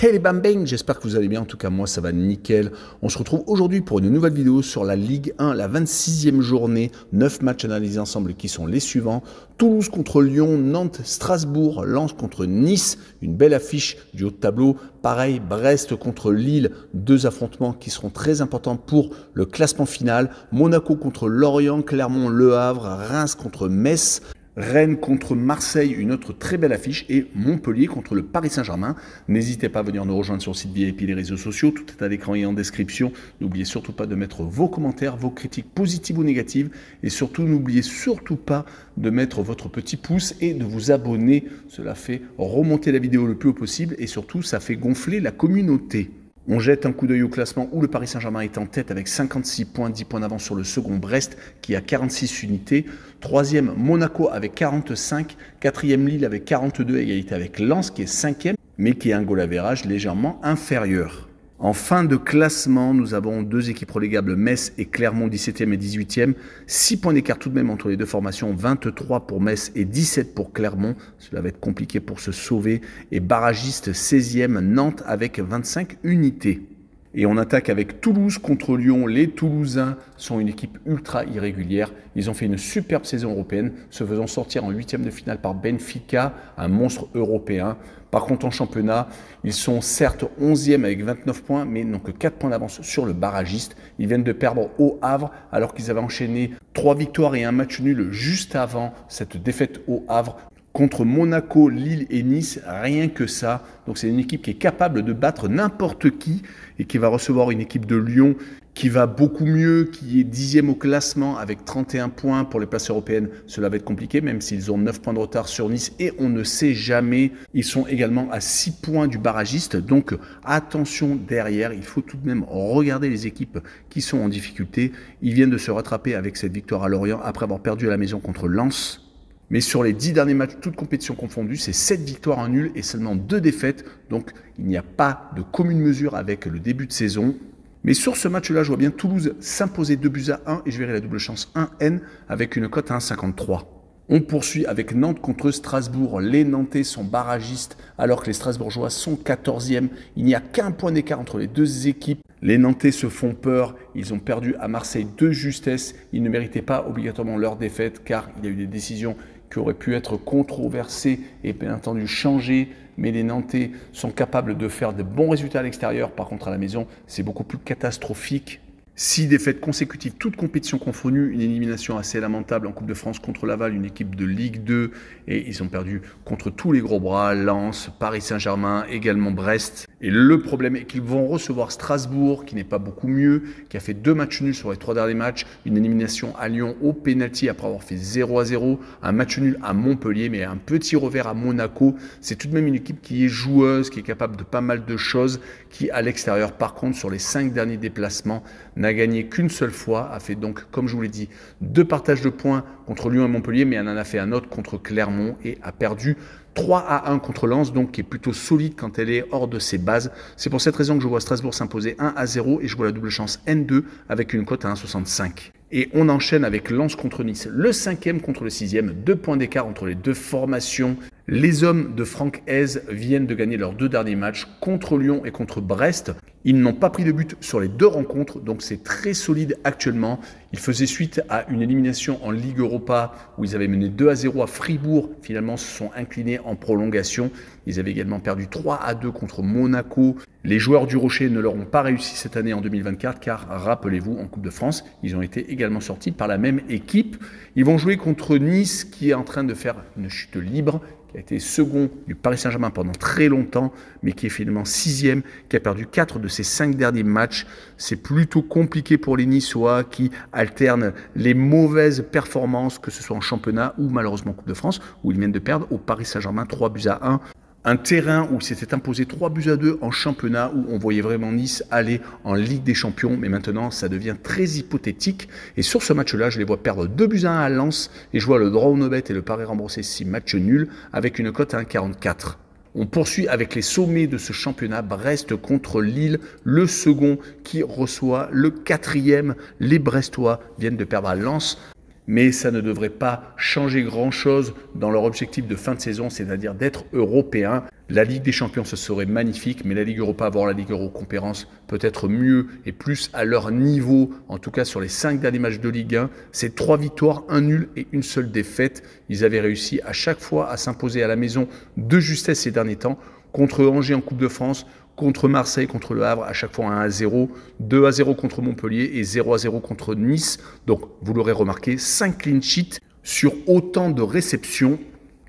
Hey les bambang, j'espère que vous allez bien, en tout cas moi ça va nickel. On se retrouve aujourd'hui pour une nouvelle vidéo sur la Ligue 1, la 26e journée, 9 matchs analysés ensemble qui sont les suivants. Toulouse contre Lyon, Nantes, Strasbourg, Lens contre Nice, une belle affiche du haut de tableau. Pareil, Brest contre Lille, deux affrontements qui seront très importants pour le classement final. Monaco contre Lorient, Clermont, Le Havre, Reims contre Metz. Rennes contre Marseille, une autre très belle affiche, et Montpellier contre le Paris Saint-Germain. N'hésitez pas à venir nous rejoindre sur le site VIP et les réseaux sociaux, tout est à l'écran et en description. N'oubliez surtout pas de mettre vos commentaires, vos critiques positives ou négatives, et surtout n'oubliez surtout pas de mettre votre petit pouce et de vous abonner. Cela fait remonter la vidéo le plus haut possible et surtout ça fait gonfler la communauté. On jette un coup d'œil au classement où le Paris Saint-Germain est en tête avec 56 points, 10 points d'avance sur le second Brest qui a 46 unités. Troisième, Monaco avec 45. Quatrième, Lille avec 42, égalité avec Lens qui est cinquième, mais qui a un goal average légèrement inférieur. En fin de classement, nous avons deux équipes relégables, Metz et Clermont, 17e et 18e. 6 points d'écart tout de même entre les deux formations, 23 pour Metz et 17 pour Clermont. Cela va être compliqué pour se sauver. Et barragiste 16e, Nantes avec 25 unités. Et on attaque avec Toulouse contre Lyon. Les Toulousains sont une équipe ultra irrégulière. Ils ont fait une superbe saison européenne, se faisant sortir en 8e de finale par Benfica, un monstre européen. Par contre, en championnat, ils sont certes 11e avec 29 points, mais n'ont que 4 points d'avance sur le barragiste. Ils viennent de perdre au Havre, alors qu'ils avaient enchaîné 3 victoires et un match nul juste avant cette défaite au Havre. Contre Monaco, Lille et Nice, rien que ça. Donc c'est une équipe qui est capable de battre n'importe qui et qui va recevoir une équipe de Lyon qui va beaucoup mieux, qui est 10e au classement avec 31 points pour les places européennes. Cela va être compliqué, même s'ils ont 9 points de retard sur Nice et on ne sait jamais. Ils sont également à 6 points du barragiste. Donc attention derrière, il faut tout de même regarder les équipes qui sont en difficulté. Ils viennent de se rattraper avec cette victoire à Lorient après avoir perdu à la maison contre Lens. Mais sur les 10 derniers matchs, toutes compétitions confondues, c'est 7 victoires, 1 nul et seulement 2 défaites. Donc il n'y a pas de commune mesure avec le début de saison. Mais sur ce match-là, je vois bien Toulouse s'imposer 2-1 et je verrai la double chance 1N avec une cote à 1,53. On poursuit avec Nantes contre Strasbourg. Les Nantais sont barragistes alors que les Strasbourgeois sont 14e. Il n'y a qu'un point d'écart entre les deux équipes. Les Nantais se font peur. Ils ont perdu à Marseille de justesse. Ils ne méritaient pas obligatoirement leur défaite car il y a eu des décisions qui auraient pu être controversées et bien entendu changées. Mais les Nantais sont capables de faire de bons résultats à l'extérieur. Par contre, à la maison, c'est beaucoup plus catastrophique. 6 défaites consécutives, toutes compétitions confondues, une élimination assez lamentable en Coupe de France contre Laval, une équipe de Ligue 2, et ils ont perdu contre tous les gros bras, Lens, Paris Saint-Germain, également Brest. Et le problème est qu'ils vont recevoir Strasbourg, qui n'est pas beaucoup mieux, qui a fait 2 matchs nuls sur les 3 derniers matchs, une élimination à Lyon au pénalty après avoir fait 0-0, un match nul à Montpellier, mais un petit revers à Monaco. C'est tout de même une équipe qui est joueuse, qui est capable de pas mal de choses, qui à l'extérieur, par contre, sur les 5 derniers déplacements, n'a gagné qu'une seule fois, a fait donc, comme je vous l'ai dit, 2 partages de points contre Lyon et Montpellier, mais elle en a fait un autre contre Clermont et a perdu 3-1 contre Lens, donc qui est plutôt solide quand elle est hors de ses bases. C'est pour cette raison que je vois Strasbourg s'imposer 1-0 et je vois la double chance N2 avec une cote à 1,65. Et on enchaîne avec Lens contre Nice, le 5e contre le 6e, 2 points d'écart entre les deux formations. Les hommes de Franck Hez viennent de gagner leurs 2 derniers matchs contre Lyon et contre Brest. Ils n'ont pas pris de but sur les 2 rencontres, donc c'est très solide actuellement. Ils faisaient suite à une élimination en Ligue Europa où ils avaient mené 2-0 à Fribourg. Finalement, se sont inclinés en prolongation. Ils avaient également perdu 3-2 contre Monaco. Les joueurs du Rocher ne leur ont pas réussi cette année en 2024 car, rappelez-vous, en Coupe de France, ils ont été également sortis par la même équipe. Ils vont jouer contre Nice qui est en train de faire une chute libre, qui a été second du Paris Saint-Germain pendant très longtemps, mais qui est finalement 6e, qui a perdu 4 de ses 5 derniers matchs. C'est plutôt compliqué pour les Niçois qui alternent les mauvaises performances, que ce soit en championnat ou malheureusement en Coupe de France, où ils viennent de perdre au Paris Saint-Germain 3-1. Un terrain où s'était imposé 3-2 en championnat, où on voyait vraiment Nice aller en Ligue des Champions, mais maintenant ça devient très hypothétique. Et sur ce match-là, je les vois perdre 2-1 à Lens, et je vois le draw no bet et le pari remboursé 6 matchs nuls, avec une cote à 1,44. On poursuit avec les sommets de ce championnat, Brest contre Lille, le second qui reçoit le 4e. Les Brestois viennent de perdre à Lens. mais ça ne devrait pas changer grand-chose dans leur objectif de fin de saison, c'est-à-dire d'être européen. La Ligue des Champions, ce serait magnifique, mais la Ligue Europa, voire la Ligue Euroconférence, peut être mieux et plus à leur niveau, en tout cas sur les 5 derniers matchs de Ligue 1. C'est 3 victoires, 1 nul et une seule défaite. Ils avaient réussi à chaque fois à s'imposer à la maison de justesse ces derniers temps, contre Angers en Coupe de France, contre Marseille, contre le Havre, à chaque fois 1-0, 2-0 contre Montpellier et 0-0 contre Nice. Donc, vous l'aurez remarqué, 5 clean sheets sur autant de réceptions.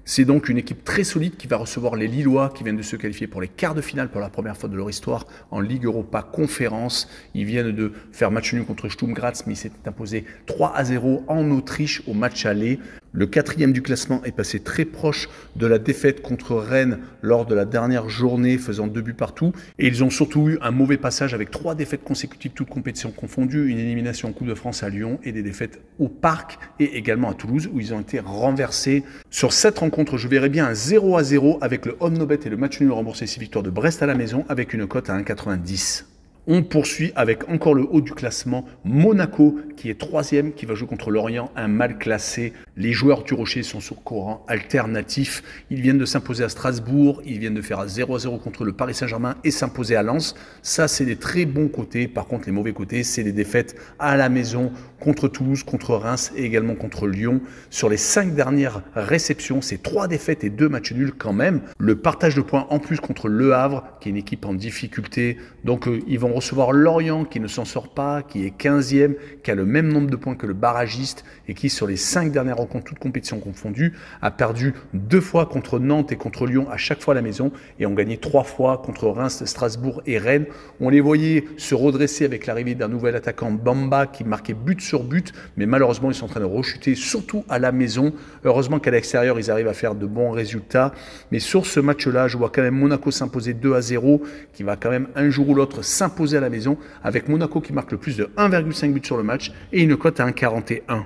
C'est donc une équipe très solide qui va recevoir les Lillois qui viennent de se qualifier pour les quarts de finale pour la première fois de leur histoire en Ligue Europa Conférence. Ils viennent de faire match nul contre Sturm Graz, mais ils s'étaient imposés 3-0 en Autriche au match aller. Le 4e du classement est passé très proche de la défaite contre Rennes lors de la dernière journée, faisant 2 buts partout. Et ils ont surtout eu un mauvais passage avec 3 défaites consécutives, toutes compétitions confondues, une élimination en Coupe de France à Lyon et des défaites au Parc et également à Toulouse où ils ont été renversés. Sur cette rencontre, je verrais bien un 0-0 avec le home no bet et le match nul remboursé 6 victoires de Brest à la maison avec une cote à 1,90. On poursuit avec encore le haut du classement, Monaco qui est 3e, qui va jouer contre Lorient, un mal classé. Les joueurs du Rocher sont sur courant alternatif. Ils viennent de s'imposer à Strasbourg, ils viennent de faire 0-0 contre le Paris Saint-Germain et s'imposer à Lens. Ça, c'est des très bons côtés. Par contre, les mauvais côtés, c'est des défaites à la maison contre Toulouse, contre Reims et également contre Lyon. Sur les 5 dernières réceptions, c'est 3 défaites et 2 matchs nuls quand même. Le partage de points en plus contre Le Havre, qui est une équipe en difficulté. Donc, ils vont recevoir Lorient qui ne s'en sort pas, qui est 15e, qui a le même nombre de points que le barragiste et qui sur les 5 dernières rencontres, toutes compétitions confondues, a perdu 2 fois contre Nantes et contre Lyon, à chaque fois à la maison, et ont gagné 3 fois contre Reims, Strasbourg et Rennes. On les voyait se redresser avec l'arrivée d'un nouvel attaquant, Bamba, qui marquait but sur but, mais malheureusement ils sont en train de rechuter, surtout à la maison. Heureusement qu'à l'extérieur ils arrivent à faire de bons résultats, mais sur ce match-là, je vois quand même Monaco s'imposer 2-0, qui va quand même un jour ou l'autre s'imposer à la maison, avec Monaco qui marque le plus de 1,5 buts sur le match et une cote à 1,41.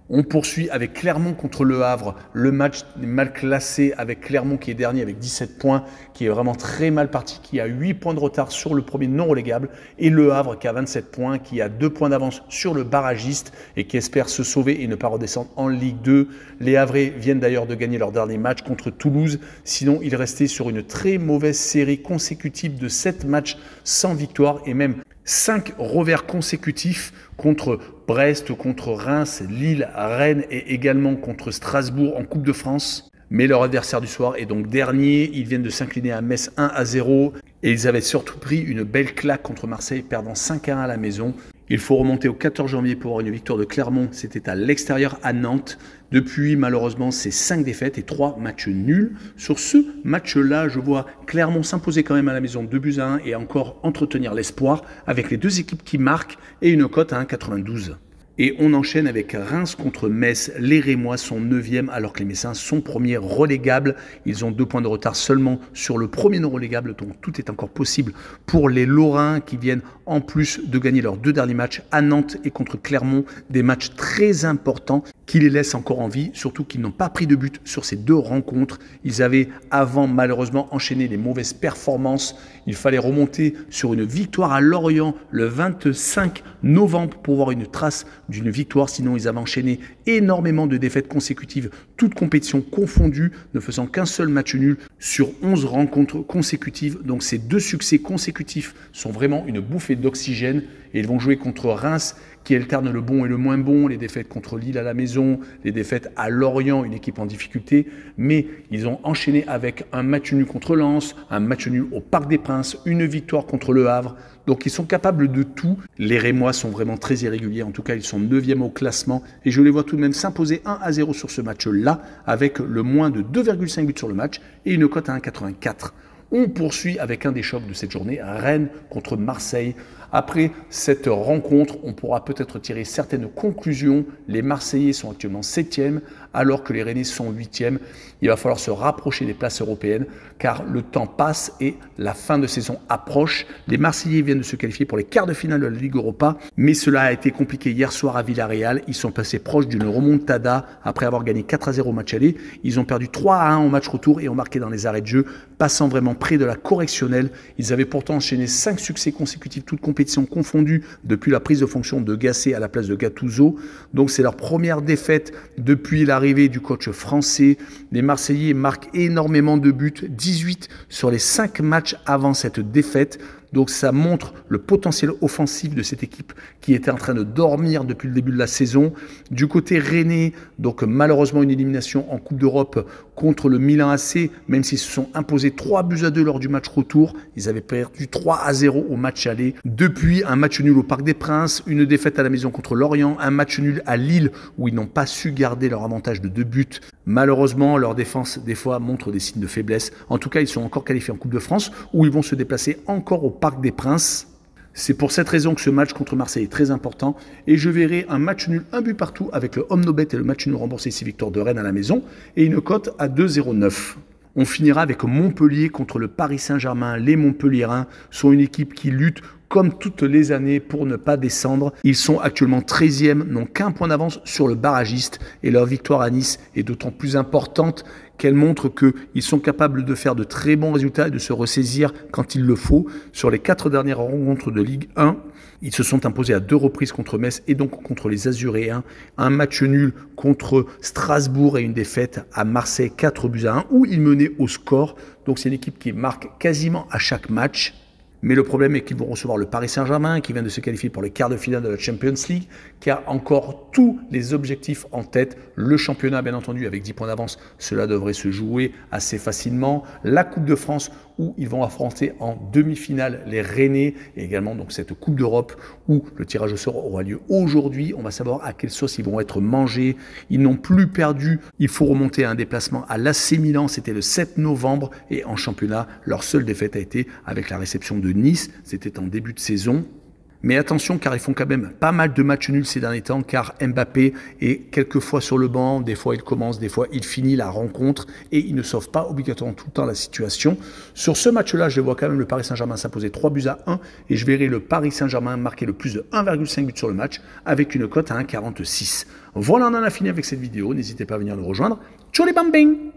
On poursuit avec Clermont contre Le Havre. Le match est mal classé avec Clermont qui est dernier avec 17 points, qui est vraiment très mal parti, qui a 8 points de retard sur le premier non relégable. Et Le Havre qui a 27 points, qui a 2 points d'avance sur le barragiste et qui espère se sauver et ne pas redescendre en Ligue 2. Les Havrais viennent d'ailleurs de gagner leur dernier match contre Toulouse. Sinon, ils restaient sur une très mauvaise série consécutive de 7 matchs sans victoire et même 5 revers consécutifs contre Brest, contre Reims, Lille, Rennes et également contre Strasbourg en Coupe de France. Mais leur adversaire du soir est donc dernier. Ils viennent de s'incliner à Metz 1-0 et ils avaient surtout pris une belle claque contre Marseille, perdant 5-1 à la maison. Il faut remonter au 14 janvier pour avoir une victoire de Clermont. C'était à l'extérieur à Nantes. Depuis, malheureusement, c'est 5 défaites et 3 matchs nuls. Sur ce match-là, je vois Clermont s'imposer quand même à la maison 2-1 et encore entretenir l'espoir avec les 2 équipes qui marquent et une cote à 1,92. Et on enchaîne avec Reims contre Metz. Les Rémois sont 9e alors que les Messins sont premiers relégables. Ils ont 2 points de retard seulement sur le premier non relégable, donc tout est encore possible pour les Lorrains qui viennent en plus de gagner leurs 2 derniers matchs à Nantes et contre Clermont. Des matchs très importants qui les laissent encore en vie, surtout qu'ils n'ont pas pris de but sur ces 2 rencontres. Ils avaient avant malheureusement enchaîné les mauvaises performances. Il fallait remonter sur une victoire à Lorient le 25 novembre pour voir une trace d'une victoire. Sinon, ils avaient enchaîné énormément de défaites consécutives, toutes compétitions confondues, ne faisant qu'un seul match nul sur 11 rencontres consécutives. Donc ces 2 succès consécutifs sont vraiment une bouffée d'oxygène et ils vont jouer contre Reims qui alterne le bon et le moins bon, les défaites contre Lille à la maison, les défaites à Lorient, une équipe en difficulté, mais ils ont enchaîné avec un match nul contre Lens, un match nul au Parc des Princes, une victoire contre Le Havre, donc ils sont capables de tout. Les Rémois sont vraiment très irréguliers, en tout cas ils sont 9e au classement, et je les vois tout de même s'imposer 1-0 sur ce match-là, avec le moins de 2,5 buts sur le match, et une cote à 1,84. On poursuit avec un des chocs de cette journée, Rennes contre Marseille. Après cette rencontre, on pourra peut-être tirer certaines conclusions. Les Marseillais sont actuellement 7e, alors que les Rennais sont 8e. Il va falloir se rapprocher des places européennes, car le temps passe et la fin de saison approche. Les Marseillais viennent de se qualifier pour les quarts de finale de la Ligue Europa, mais cela a été compliqué hier soir à Villarreal. Ils sont passés proches d'une remontada après avoir gagné 4-0 au match aller. Ils ont perdu 3-1 au match retour et ont marqué dans les arrêts de jeu, passant vraiment près de la correctionnelle. Ils avaient pourtant enchaîné 5 succès consécutifs, toutes compétitions confondues, depuis la prise de fonction de Gasset à la place de Gattuso. Donc c'est leur première défaite depuis l'arrivée du coach français. Les Marseillais marquent énormément de buts, 18 sur les 5 matchs avant cette défaite. Donc ça montre le potentiel offensif de cette équipe qui était en train de dormir depuis le début de la saison. Du côté rennais, donc malheureusement une élimination en Coupe d'Europe contre le Milan AC, même s'ils se sont imposés 3-2 lors du match retour. Ils avaient perdu 3-0 au match aller. Depuis, un match nul au Parc des Princes, une défaite à la maison contre Lorient, un match nul à Lille où ils n'ont pas su garder leur avantage de 2 buts. Malheureusement, leur défense, des fois, montre des signes de faiblesse. En tout cas, ils sont encore qualifiés en Coupe de France où ils vont se déplacer encore au Parc des Princes. C'est pour cette raison que ce match contre Marseille est très important et je verrai un match nul, un but partout avec le Omnobet et le match nul remboursé 6 victoires de Rennes à la maison et une cote à 2,09. On finira avec Montpellier contre le Paris Saint-Germain. Les Montpelliérains sont une équipe qui lutte comme toutes les années pour ne pas descendre. Ils sont actuellement 13e, n'ont qu'un point d'avance sur le barragiste et leur victoire à Nice est d'autant plus importante qu'elle montre qu'ils sont capables de faire de très bons résultats et de se ressaisir quand il le faut. Sur les 4 dernières rencontres de Ligue 1, ils se sont imposés à 2 reprises contre Metz et donc contre les Azuréens. Un match nul contre Strasbourg et une défaite à Marseille 4-1 où ils menaient au score. Donc c'est une équipe qui marque quasiment à chaque match. Mais le problème est qu'ils vont recevoir le Paris Saint-Germain qui vient de se qualifier pour les quarts de finale de la Champions League, qui a encore tous les objectifs en tête. Le championnat, bien entendu, avec 10 points d'avance, cela devrait se jouer assez facilement. La Coupe de France, où ils vont affronter en demi-finale les Rennais, et également donc cette Coupe d'Europe, où le tirage au sort aura lieu aujourd'hui. On va savoir à quelle sauce ils vont être mangés. Ils n'ont plus perdu. Il faut remonter à un déplacement à l'AC Milan, c'était le 7 novembre, et en championnat, leur seule défaite a été avec la réception de Nice, c'était en début de saison. Mais attention, car ils font quand même pas mal de matchs nuls ces derniers temps, car Mbappé est quelquefois sur le banc, des fois il commence, des fois il finit la rencontre, et il ne sauve pas obligatoirement tout le temps la situation. Sur ce match-là, je vois quand même le Paris Saint-Germain s'imposer 3-1, et je verrai le Paris Saint-Germain marquer le plus de 1,5 but sur le match, avec une cote à 1,46. Voilà, on en a fini avec cette vidéo, n'hésitez pas à venir nous rejoindre. Ciao les bambins!